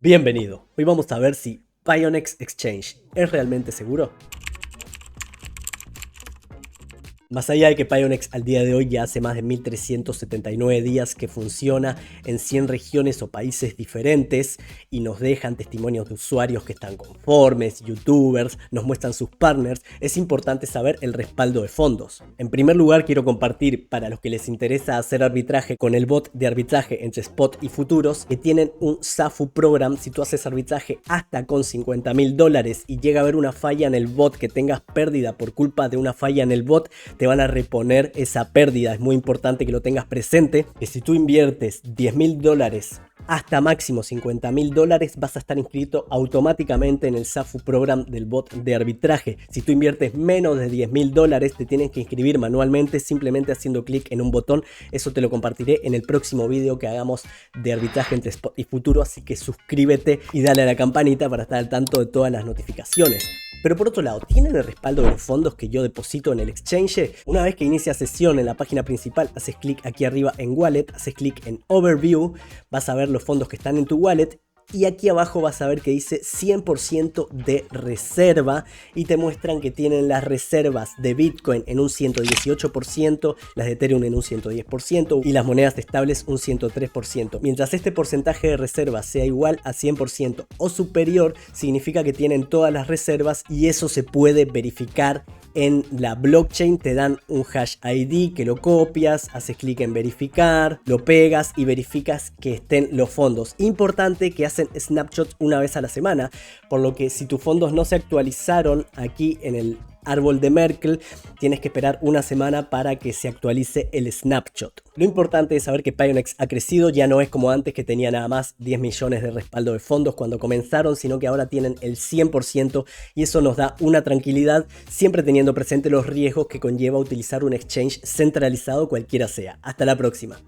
Bienvenido. Hoy vamos a ver si Pionex Exchange es realmente seguro. Más allá de que Pionex al día de hoy ya hace más de 1379 días que funciona en 100 regiones o países diferentes y nos dejan testimonios de usuarios que están conformes, youtubers, nos muestran sus partners, es importante saber el respaldo de fondos. En primer lugar, quiero compartir para los que les interesa hacer arbitraje con el bot de arbitraje entre spot y futuros que tienen un SAFU program. Si tú haces arbitraje hasta con $50.000 y llega a haber una falla en el bot, que tengas pérdida por culpa de una falla en el bot, te van a reponer esa pérdida. Es muy importante que lo tengas presente, que si tú inviertes $10.000 hasta máximo $50.000 vas a estar inscrito automáticamente en el SAFU program del bot de arbitraje. Si tú inviertes menos de $10.000 te tienes que inscribir manualmente simplemente haciendo clic en un botón. Eso te lo compartiré en el próximo video que hagamos de arbitraje entre spot y futuro, así que suscríbete y dale a la campanita para estar al tanto de todas las notificaciones. Pero por otro lado, ¿tienen el respaldo de los fondos que yo deposito en el exchange? Una vez que inicia sesión en la página principal, haces clic aquí arriba en Wallet, haces clic en Overview, vas a ver los fondos que están en tu wallet. Y aquí abajo vas a ver que dice 100% de reserva y te muestran que tienen las reservas de Bitcoin en un 118%, las de Ethereum en un 110% y las monedas estables un 103%. Mientras este porcentaje de reservas sea igual a 100% o superior, significa que tienen todas las reservas y eso se puede verificar en la blockchain. Te dan un hash ID que lo copias, haces clic en verificar, lo pegas y verificas que estén los fondos. Importante que hacen snapshots una vez a la semana, por lo que si tus fondos no se actualizaron aquí en el árbol de Merkle, tienes que esperar una semana para que se actualice el snapshot. Lo importante es saber que Pionex ha crecido, ya no es como antes que tenía nada más 10 millones de respaldo de fondos cuando comenzaron, sino que ahora tienen el 100% y eso nos da una tranquilidad, siempre teniendo presente los riesgos que conlleva utilizar un exchange centralizado cualquiera sea. Hasta la próxima.